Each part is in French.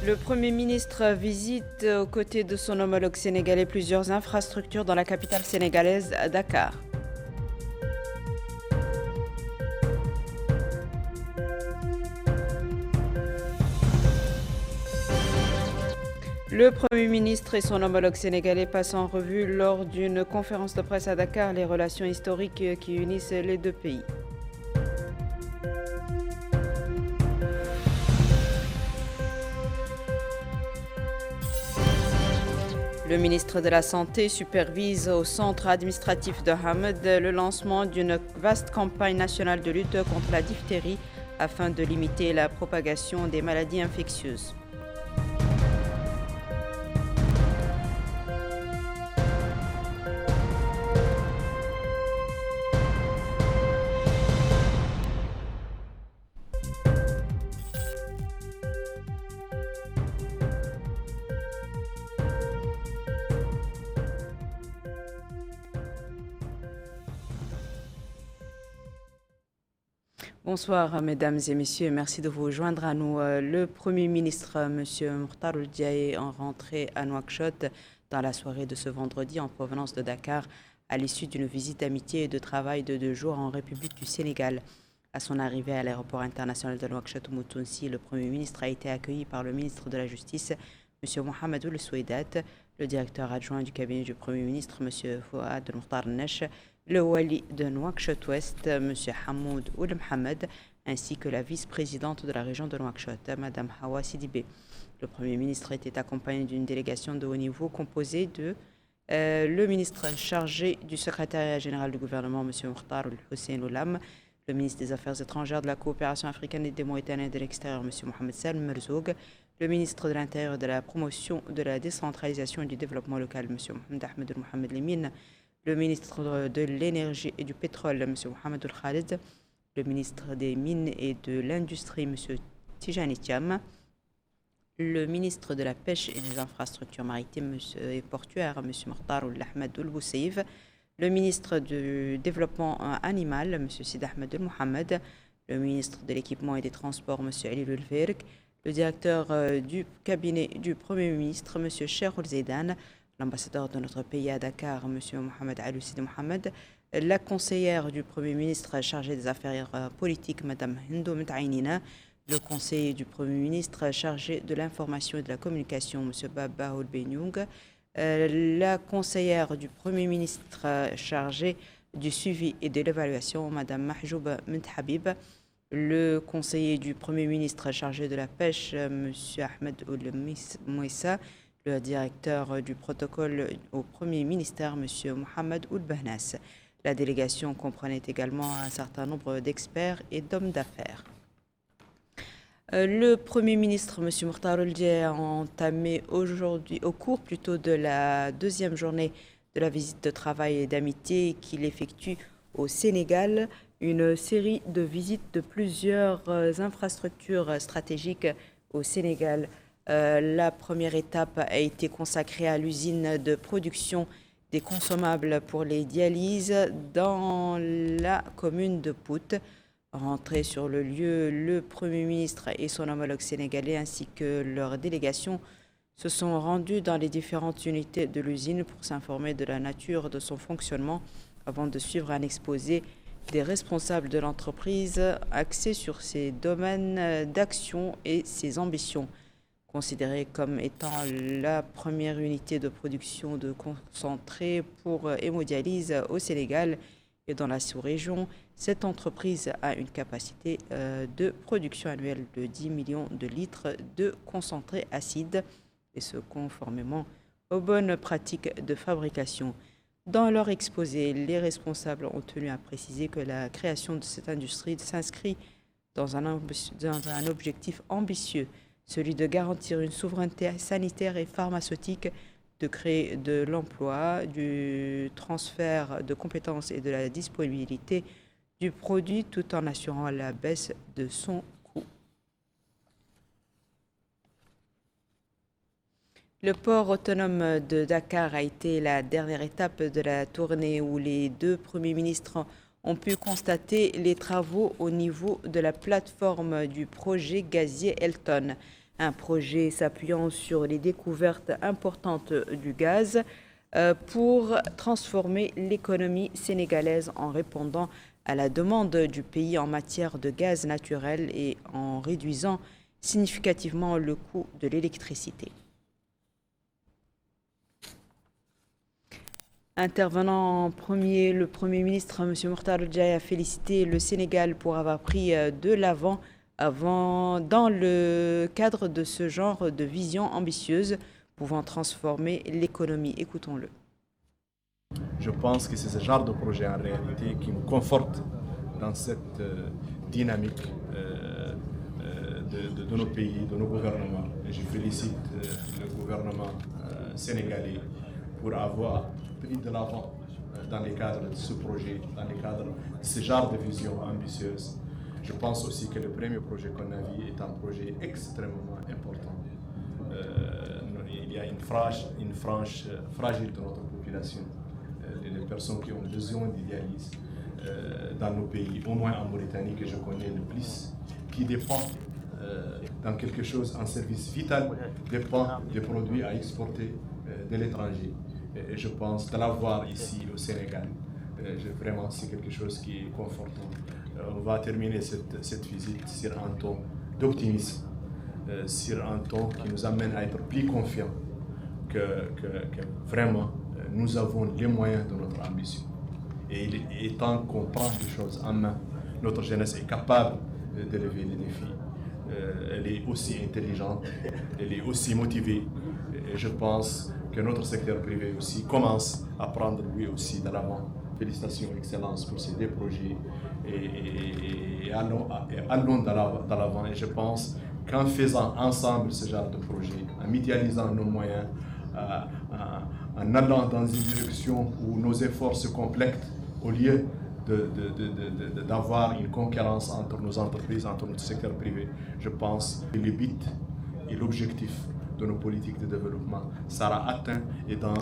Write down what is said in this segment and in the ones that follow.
Le Premier ministre visite aux côtés de son homologue sénégalais plusieurs infrastructures dans la capitale sénégalaise, Dakar. Le Premier ministre et son homologue sénégalais passent en revue lors d'une conférence de presse à Dakar les relations historiques qui unissent les deux pays. Le ministre de la Santé supervise au centre administratif de Hamed le lancement d'une vaste campagne nationale de lutte contre la diphtérie afin de limiter la propagation des maladies infectieuses. Bonsoir mesdames et messieurs, merci de vous joindre à nous. Le Premier ministre, M. Mokhtar Ould Diaye, est en rentrée à Nouakchott dans la soirée de ce vendredi en provenance de Dakar à l'issue d'une visite d'amitié et de travail de 2 jours en République du Sénégal. À son arrivée à l'aéroport international de Nouakchott-Oumotounsi, le Premier ministre a été accueilli par le ministre de la Justice, M. Mohamed Ould Soueidat, le directeur adjoint du cabinet du Premier ministre, M. Fouad Mokhtar Nesh, le wali de Nouakchott-Ouest, M. Hamoud Ould Mohamed, ainsi que la vice-présidente de la région de Nouakchott, Mme Hawa Sidibé. Le Premier ministre était accompagné d'une délégation de haut niveau composée de le ministre chargé du secrétariat général du gouvernement, M. Mokhtar Hussein Oulam, le ministre des Affaires étrangères, de la coopération africaine et des Mauritaniens de l'extérieur, M. Mohamed Salm Merzoug, le ministre de l'Intérieur, de la promotion de la décentralisation et du développement local, M. Mohamed Ahmed Mohamed Lemine, le ministre de l'Énergie et du Pétrole, M. Mohamed Khalid, le ministre des Mines et de l'Industrie, M. Tijani Thiam, le ministre de la Pêche et des Infrastructures maritimes et portuaires, M. Mokhtar Ould Ahmed Ould Bousseïv, le ministre du Développement animal, M. Sid Ahmed Mohamed, le ministre de l'Équipement et des Transports, M. Ali Lulverk, le directeur du cabinet du Premier ministre, M. Cheikh Ould Zeidan, l'ambassadeur de notre pays à Dakar, M. Mohamed Ali Sidi Mohamed, la conseillère du Premier ministre chargée des affaires politiques, Mme Hindou Mtaïnina, le conseiller du Premier ministre chargé de l'information et de la communication, M. Baba Ould Benyoung, la conseillère du Premier ministre chargée du suivi et de l'évaluation, Mme Mahjoub Menthabib, le conseiller du Premier ministre chargé de la pêche, M. Ahmed Ould Mouissa, le directeur du protocole au Premier ministère, M. Mohamed Ould Bahnas. La délégation comprenait également un certain nombre d'experts et d'hommes d'affaires. Le Premier ministre, M. Mokhtar Ould Diaye, a entamé aujourd'hui, au cours plutôt de la 2e journée de la visite de travail et d'amitié qu'il effectue au Sénégal, une série de visites de plusieurs infrastructures stratégiques au Sénégal. La première étape a été consacrée à l'usine de production des consommables pour les dialyses dans la commune de Pout. Rentrés sur le lieu, le Premier ministre et son homologue sénégalais ainsi que leur délégation se sont rendus dans les différentes unités de l'usine pour s'informer de la nature de son fonctionnement avant de suivre un exposé des responsables de l'entreprise axé sur ses domaines d'action et ses ambitions. Considérée comme étant la première unité de production de concentré pour hémodialyse au Sénégal et dans la sous-région, cette entreprise a une capacité de production annuelle de 10 millions de litres de concentré acide, et ce conformément aux bonnes pratiques de fabrication. Dans leur exposé, les responsables ont tenu à préciser que la création de cette industrie s'inscrit dans un objectif ambitieux, celui de garantir une souveraineté sanitaire et pharmaceutique, de créer de l'emploi, du transfert de compétences et de la disponibilité du produit tout en assurant la baisse de son coût. Le port autonome de Dakar a été la dernière étape de la tournée où les 2 premiers ministres ont pu constater les travaux au niveau de la plateforme du projet gazier Elton. Un projet s'appuyant sur les découvertes importantes du gaz pour transformer l'économie sénégalaise en répondant à la demande du pays en matière de gaz naturel et en réduisant significativement le coût de l'électricité. Intervenant en premier, le Premier ministre, M. Mortar Ould-Diaye, a félicité le Sénégal pour avoir pris de l'avant dans le cadre de ce genre de vision ambitieuse pouvant transformer l'économie. Écoutons-le. Je pense que c'est ce genre de projet en réalité qui nous conforte dans cette dynamique de nos pays, de nos gouvernements. Et je félicite le gouvernement sénégalais pour avoir pris de l'avant dans les cadres de ce projet, dans les cadres de ce genre de vision ambitieuse. Je pense aussi que le premier projet qu'on a vu est un projet extrêmement important. Il y a une frange fragile de notre population, les personnes qui ont besoin de dialyse dans nos pays, au moins en Mauritanie que je connais le plus, qui dépend dans quelque chose, un service vital, dépend des produits à exporter de l'étranger. Et je pense de l'avoir ici au Sénégal, vraiment c'est quelque chose qui est confortant. On va terminer cette visite sur un ton d'optimisme, sur un ton qui nous amène à être plus confiants que vraiment nous avons les moyens de notre ambition. Et il est temps qu'on prend les choses en main. Notre jeunesse est capable de lever les défis. Elle est aussi intelligente, elle est aussi motivée. Et je pense que notre secteur privé aussi commence à prendre lui aussi de l'avant. Félicitations, Excellence, pour ces deux projets et allons de l'avant. Et je pense qu'en faisant ensemble ce genre de projet, en mutualisant nos moyens, en allant dans une direction où nos efforts se complètent, au lieu d'avoir une concurrence entre nos entreprises, entre notre secteur privé, je pense que le but et l'objectif de nos politiques de développement sera atteint et dans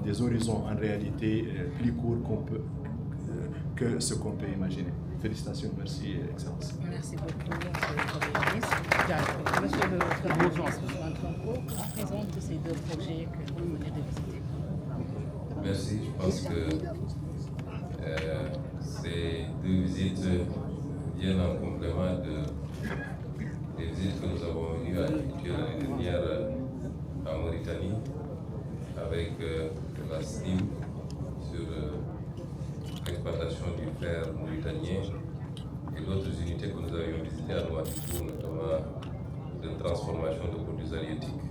des horizons en réalité plus courts que ce qu'on peut imaginer. Félicitations, merci, Excellence. Merci beaucoup, Monsieur le ministre. Monsieur le Premier ministre, présente ces deux projets que vous venez de visiter. Merci, je pense que ces deux visites viennent en complément des visites que nous avons eues à effectuer l'année dernière en Mauritanie avec la SNIM sur l'exploitation du fer mauritanien et d'autres unités que nous avions visitées à Nouadhibou, notamment de transformation de produits halieutiques.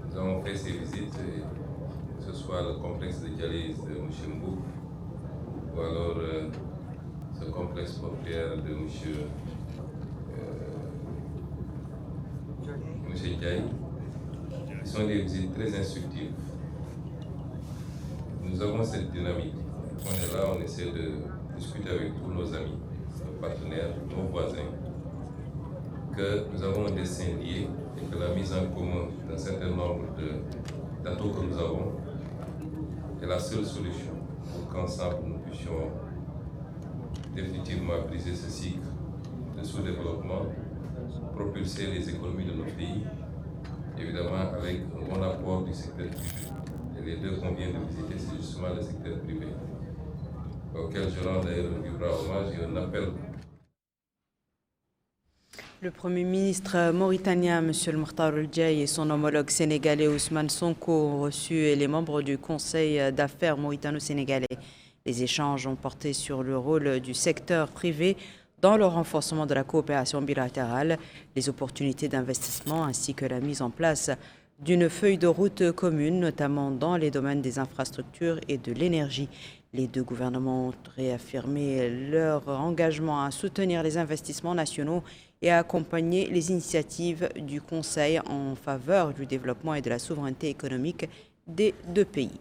Nous avons fait ces visites, que ce soit le complexe de dialyse de Mouchembou ou alors ce complexe portuaire de Monsieur Ndiaye. Ce sont des visites très instructives. Nous avons cette dynamique. On est là, on essaie de discuter avec tous nos amis, nos partenaires, nos voisins, que nous avons un destin lié et que la mise en commun d'un certain nombre d'atouts que nous avons est la seule solution pour qu'ensemble nous puissions définitivement briser ce cycle de sous-développement, propulser les économies de nos pays, évidemment avec un bon apport du secteur privé. Et les deux qu'on vient de visiter, c'est justement le secteur privé, auquel je rends d'ailleurs un vibrant hommage et un appel. Le Premier ministre mauritanien, M. Mortar Ould-Diaye, et son homologue sénégalais Ousmane Sonko ont reçu les membres du Conseil d'affaires mauritano-sénégalais. Les échanges ont porté sur le rôle du secteur privé dans le renforcement de la coopération bilatérale, les opportunités d'investissement ainsi que la mise en place d'une feuille de route commune, notamment dans les domaines des infrastructures et de l'énergie. Les deux gouvernements ont réaffirmé leur engagement à soutenir les investissements nationaux et à accompagner les initiatives du Conseil en faveur du développement et de la souveraineté économique des deux pays.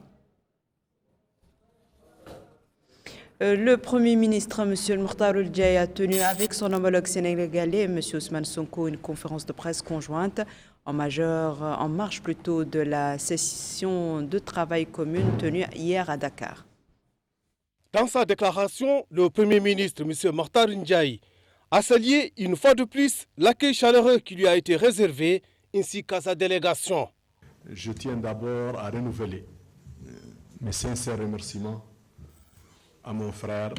Le Premier ministre, M. Mortar Ould-Diaye, a tenu avec son homologue sénégalais, M. Ousmane Sonko, une conférence de presse conjointe en marge de la session de travail commune tenue hier à Dakar. Dans sa déclaration, le Premier ministre, M. Mortar Ould-Diaye, a salué une fois de plus l'accueil chaleureux qui lui a été réservé ainsi qu'à sa délégation. Je tiens d'abord à renouveler mes sincères remerciements à mon frère,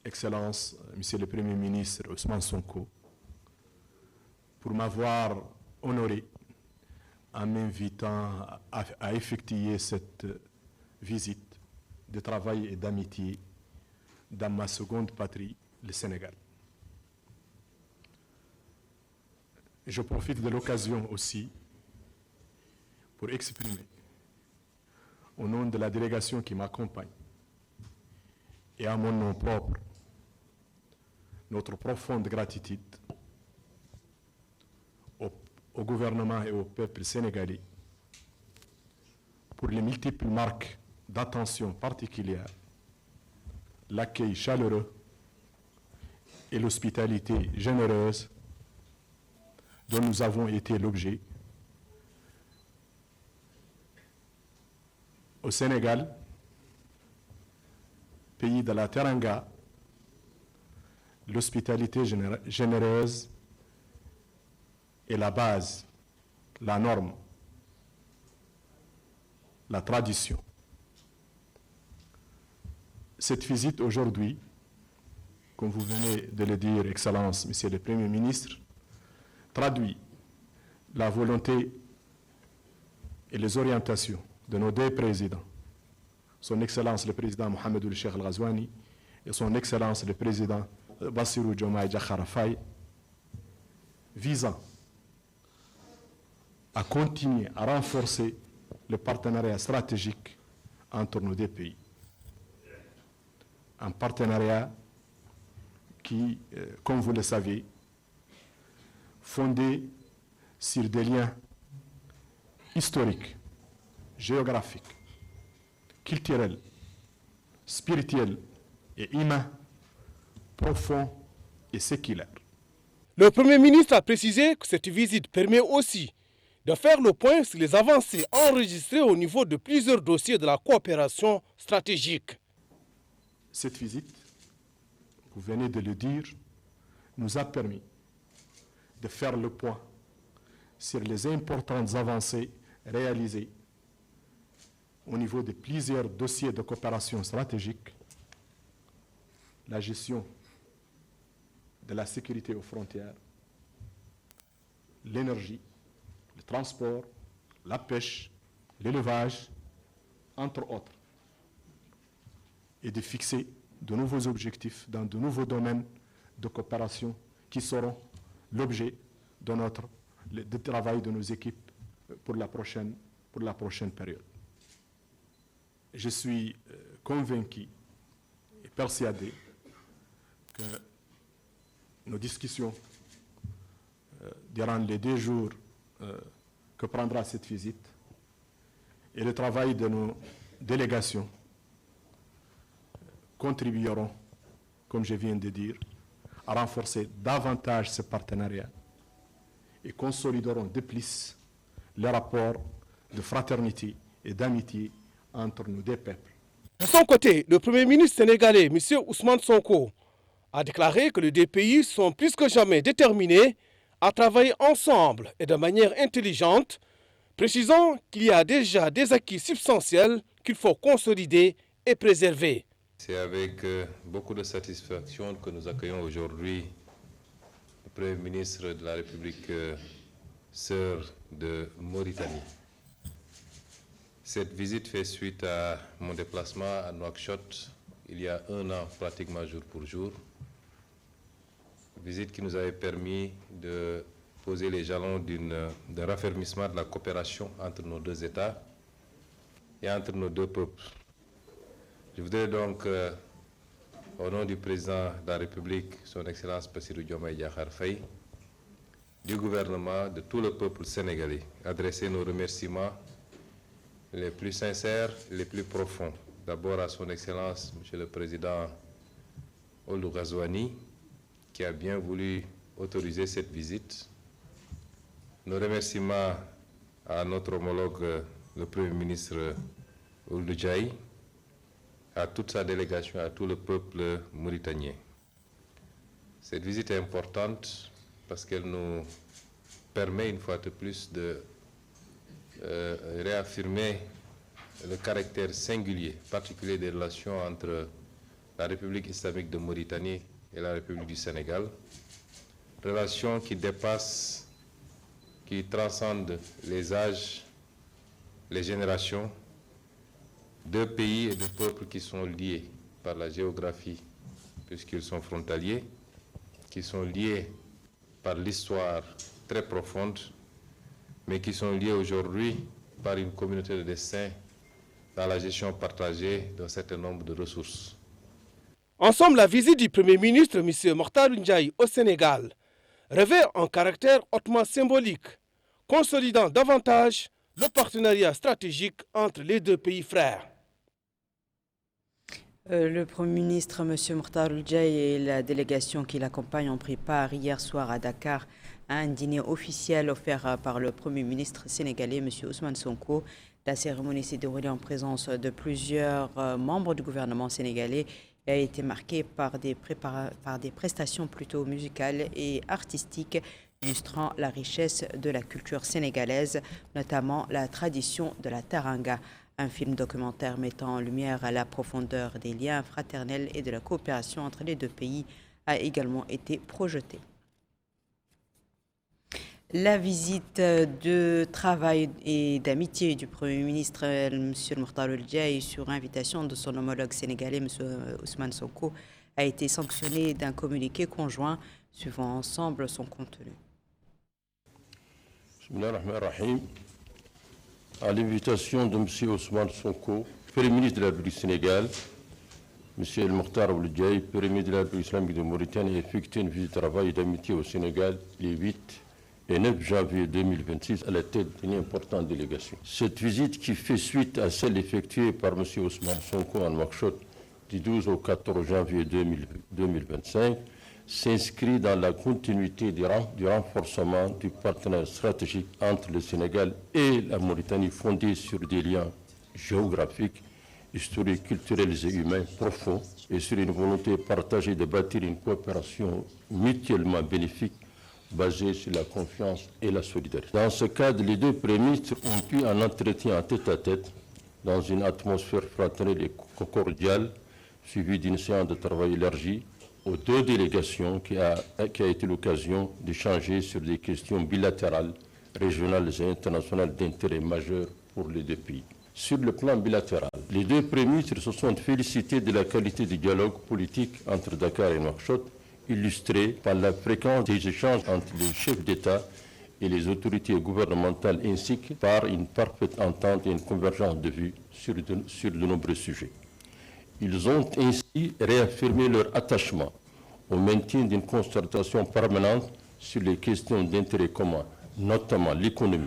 Excellence, Monsieur le Premier ministre Ousmane Sonko, pour m'avoir honoré en m'invitant à effectuer cette visite de travail et d'amitié dans ma seconde patrie, le Sénégal. Je profite de l'occasion aussi pour exprimer, au nom de la délégation qui m'accompagne et à mon nom propre, notre profonde gratitude au gouvernement et au peuple sénégalais pour les multiples marques d'attention particulière, l'accueil chaleureux et l'hospitalité généreuse dont nous avons été l'objet au Sénégal, pays de la Teranga. L'hospitalité généreuse est la base, la norme, la tradition. Cette visite aujourd'hui, comme vous venez de le dire, Excellence, Monsieur le Premier ministre, traduit la volonté et les orientations de nos deux présidents, Son Excellence le Président Mohamed Ould Cheikh Al Ghazouani et Son Excellence le Président Bassirou Diomaye Diakhar Faye, visant à continuer à renforcer le partenariat stratégique entre nos deux pays. Un partenariat qui, comme vous le savez, fondé sur des liens historiques, géographiques, culturels, spirituels et humains, profonds et séculaires. Le Premier ministre a précisé que cette visite permet aussi de faire le point sur les avancées enregistrées au niveau de plusieurs dossiers de la coopération stratégique. Cette visite, vous venez de le dire, nous a permis de faire le point sur les importantes avancées réalisées au niveau de plusieurs dossiers de coopération stratégique, la gestion de la sécurité aux frontières, l'énergie, le transport, la pêche, l'élevage, entre autres, et de fixer de nouveaux objectifs dans de nouveaux domaines de coopération qui seront l'objet de travail de nos équipes pour la prochaine période. Je suis convaincu et persuadé que nos discussions durant les 2 jours que prendra cette visite et le travail de nos délégations contribueront, comme je viens de dire, à renforcer davantage ce partenariat et consolideront de plus les rapports de fraternité et d'amitié entre nos deux peuples. De son côté, le Premier ministre sénégalais, M. Ousmane Sonko, a déclaré que les deux pays sont plus que jamais déterminés à travailler ensemble et de manière intelligente, précisant qu'il y a déjà des acquis substantiels qu'il faut consolider et préserver. C'est avec beaucoup de satisfaction que nous accueillons aujourd'hui le Premier ministre de la République sœur de Mauritanie. Cette visite fait suite à mon déplacement à Nouakchott il y a 1 an, pratiquement jour pour jour. Visite qui nous avait permis de poser les jalons d'un raffermissement de la coopération entre nos 2 États et entre nos 2 peuples. Je voudrais donc, au nom du président de la République, Son Excellence Bassirou Diomaye Diakhar Faye, du gouvernement, de tout le peuple sénégalais, adresser nos remerciements les plus sincères, les plus profonds. D'abord à Son Excellence, Monsieur le Président Ould Ghazouani, qui a bien voulu autoriser cette visite. Nos remerciements à notre homologue, le Premier ministre Ould Ndiaye, à toute sa délégation, à tout le peuple mauritanien. Cette visite est importante parce qu'elle nous permet une fois de plus de réaffirmer le caractère singulier, particulier des relations entre la République islamique de Mauritanie et la République du Sénégal. Relations qui dépassent, qui transcendent les âges, les générations, deux pays et deux peuples qui sont liés par la géographie, puisqu'ils sont frontaliers, qui sont liés par l'histoire très profonde, mais qui sont liés aujourd'hui par une communauté de destin dans la gestion partagée d'un certain nombre de ressources. En somme, la visite du Premier ministre, M. Mokhtar Ndiaye, au Sénégal, revêt un caractère hautement symbolique, consolidant davantage le partenariat stratégique entre les deux pays frères. Le Premier ministre, M. Mokhtar Ndiaye, et la délégation qui l'accompagne ont pris part hier soir à Dakar à un dîner officiel offert par le Premier ministre sénégalais, M. Ousmane Sonko. La cérémonie s'est déroulée en présence de plusieurs membres du gouvernement sénégalais et a été marquée par des prestations plutôt musicales et artistiques illustrant la richesse de la culture sénégalaise, notamment la tradition de la taranga. Un film documentaire mettant en lumière la profondeur des liens fraternels et de la coopération entre les deux pays a également été projeté. La visite de travail et d'amitié du Premier ministre, M. Mokhtar Ndiaye, sur invitation de son homologue sénégalais, M. Ousmane Sonko, a été sanctionnée d'un communiqué conjoint suivant ensemble son contenu. À l'invitation de M. Ousmane Sonko, Premier ministre de la République du Sénégal, M. El Mokhtar Ndiaye, Premier ministre de la République islamique de Mauritanie, a effectué une visite de travail et d'amitié au Sénégal les 8 et 9 janvier 2026 à la tête d'une importante délégation. Cette visite, qui fait suite à celle effectuée par M. Ousmane Sonko en Nouakchott du 12 au 14 janvier 2025, s'inscrit dans la continuité du renforcement du partenariat stratégique entre le Sénégal et la Mauritanie, fondé sur des liens géographiques, historiques, culturels et humains profonds et sur une volonté partagée de bâtir une coopération mutuellement bénéfique basée sur la confiance et la solidarité. Dans ce cadre, les deux premiers ministres ont pu un entretien en tête-à-tête dans une atmosphère fraternelle et cordiale, suivie d'une séance de travail élargie aux deux délégations qui a été l'occasion d'échanger sur des questions bilatérales, régionales et internationales d'intérêt majeur pour les deux pays. Sur le plan bilatéral, les deux premiers ministres se sont félicités de la qualité du dialogue politique entre Dakar et Nouakchott, illustré par la fréquence des échanges entre les chefs d'État et les autorités gouvernementales, ainsi que par une parfaite entente et une convergence de vues sur de nombreux sujets. Ils ont ainsi réaffirmé leur attachement au maintien d'une concertation permanente sur les questions d'intérêt commun, notamment l'économie,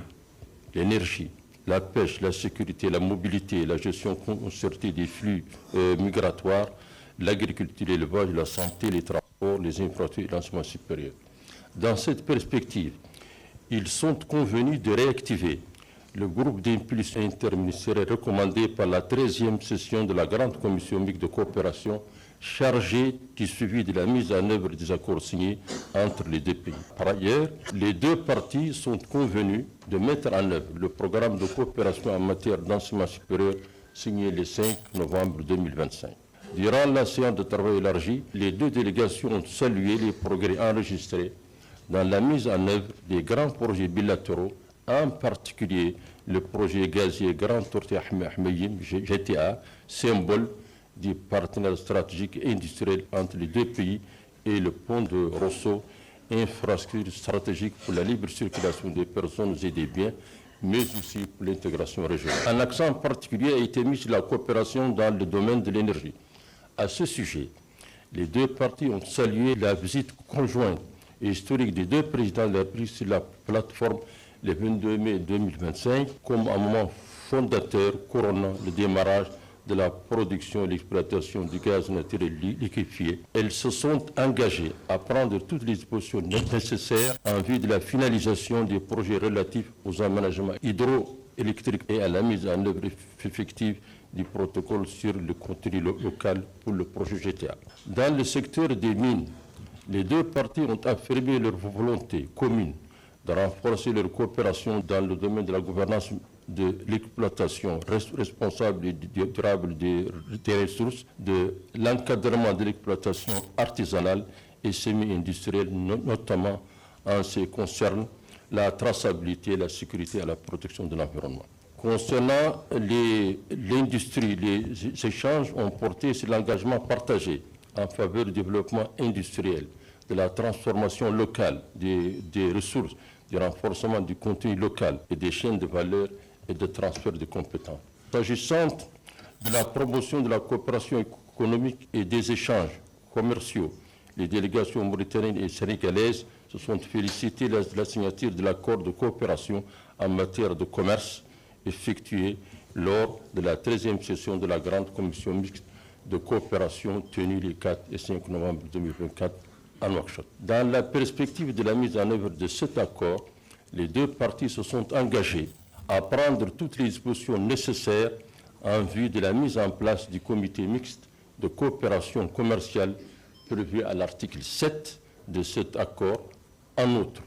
l'énergie, la pêche, la sécurité, la mobilité, la gestion concertée des flux migratoires, l'agriculture, l'élevage, la santé, les transports, les infrastructures et l'enseignement supérieur. Dans cette perspective, ils sont convenus de réactiver le groupe d'impulsion interministériel recommandé par la 13e session de la Grande Commission mixte de coopération chargée du suivi de la mise en œuvre des accords signés entre les deux pays. Par ailleurs, les deux parties sont convenues de mettre en œuvre le programme de coopération en matière d'enseignement supérieur signé le 5 novembre 2025. Durant la séance de travail élargie, les deux délégations ont salué les progrès enregistrés dans la mise en œuvre des grands projets bilatéraux, en particulier le projet gazier Grand Tortue Ahmeyim, GTA, symbole du partenariat stratégique et industriel entre les deux pays, et le pont de Rosso, infrastructure stratégique pour la libre circulation des personnes et des biens, mais aussi pour l'intégration régionale. Un accent particulier a été mis sur la coopération dans le domaine de l'énergie. À ce sujet, les deux parties ont salué la visite conjointe et historique des deux présidents de la République sur la plateforme le 22 mai 2025 comme un moment fondateur couronnant le démarrage de la production et l'exploitation du gaz naturel liquéfié. Elles se sont engagées à prendre toutes les dispositions nécessaires en vue de la finalisation des projets relatifs aux aménagements hydroélectriques et à la mise en œuvre effective du protocole sur le contenu local pour le projet GTA. Dans le secteur des mines, Les deux parties ont affirmé leur volonté commune de renforcer leur coopération dans le domaine de la gouvernance de l'exploitation responsable et durable des ressources, de l'encadrement de l'exploitation artisanale et semi-industrielle, notamment en ce qui concerne la traçabilité, la sécurité et la protection de l'environnement. Concernant l'industrie, les échanges ont porté sur l'engagement partagé en faveur du développement industriel, de la transformation locale des ressources, du renforcement du contenu local et des chaînes de valeur et de transfert de compétences. S'agissant de la promotion de la coopération économique et des échanges commerciaux, les délégations mauritaniennes et sénégalaises se sont félicitées de la signature de l'accord de coopération en matière de commerce effectué lors de la 13e session de la Grande Commission mixte de coopération tenue les 4 et 5 novembre 2024 à Nouakchott. Dans la perspective de la mise en œuvre de cet accord, les deux parties se sont engagées à prendre toutes les dispositions nécessaires en vue de la mise en place du comité mixte de coopération commerciale prévu à l'article 7 de cet accord. En outre,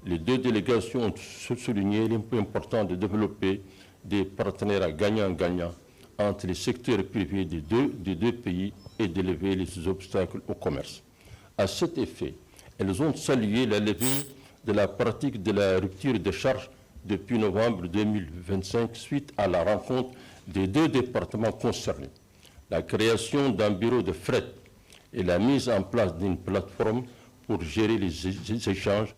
les deux délégations ont souligné l'importance de développer des partenariats gagnant-gagnant entre les secteurs privés des deux pays et d'élever les obstacles au commerce. À cet effet, elles ont salué la levée de la pratique de la rupture de charge depuis novembre 2025 suite à la rencontre des deux départements concernés. La création d'un bureau de fret et la mise en place d'une plateforme pour gérer les échanges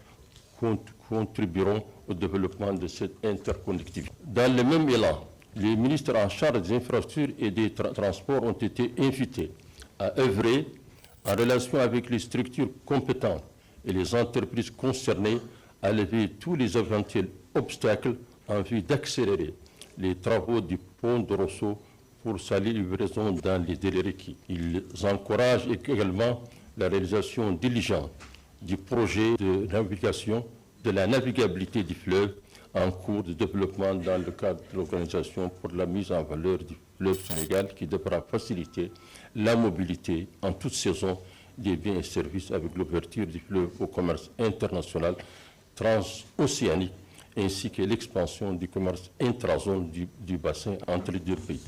contribueront au développement de cette interconnectivité. Dans le même élan, les ministres en charge des infrastructures et des transports ont été invités à œuvrer en relation avec les structures compétentes et les entreprises concernées à lever tous les éventuels obstacles en vue d'accélérer les travaux du pont de Rosso pour sa livraison dans les délais requis. Ils encouragent également la réalisation diligente du projet de navigation, de la navigabilité du fleuve en cours de développement dans le cadre de l'Organisation pour la mise en valeur du fleuve Sénégal qui devra faciliter la mobilité en toute saison des biens et services avec l'ouverture du fleuve au commerce international transocéanique ainsi que l'expansion du commerce intrazone du bassin entre les deux pays.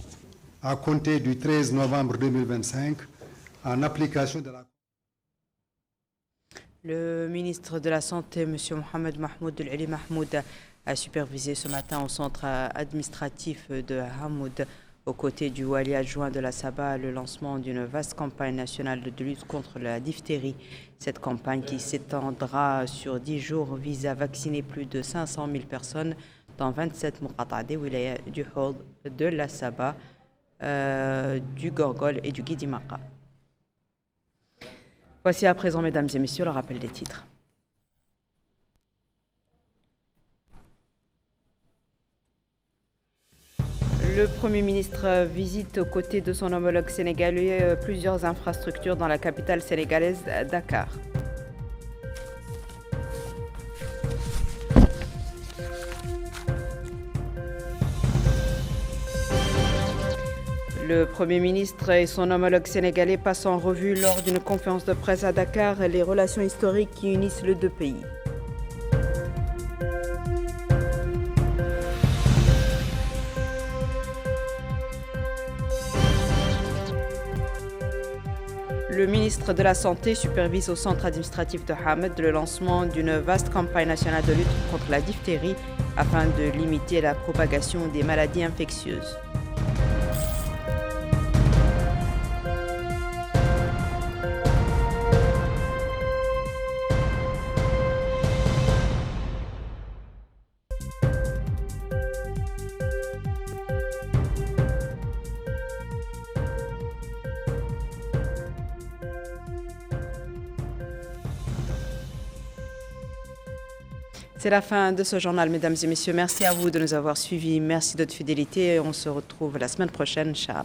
À compter du 13 novembre 2025, en application de la... Le ministre de la Santé, M. Mohamed Mahmoud El-Ali Mahmoud, a supervisé ce matin au centre administratif de Hamoud, aux côtés du wali adjoint de la Saba, le lancement d'une vaste campagne nationale de lutte contre la diphtérie. Cette campagne, qui s'étendra sur 10 jours, vise à vacciner plus de 500 000 personnes dans 27 muqata' des wilayas du Hol, de la Saba, du Gorgol et du Guidimaka. Voici à présent, mesdames et messieurs, le rappel des titres. Le Premier ministre visite aux côtés de son homologue sénégalais plusieurs infrastructures dans la capitale sénégalaise, Dakar. Le Premier ministre et son homologue sénégalais passent en revue lors d'une conférence de presse à Dakar les relations historiques qui unissent les deux pays. Le ministre de la Santé supervise au centre administratif de Hamed le lancement d'une vaste campagne nationale de lutte contre la diphtérie afin de limiter la propagation des maladies infectieuses. C'est la fin de ce journal, mesdames et messieurs. Merci à vous de nous avoir suivis. Merci de votre fidélité. On se retrouve la semaine prochaine, Inch'Allah.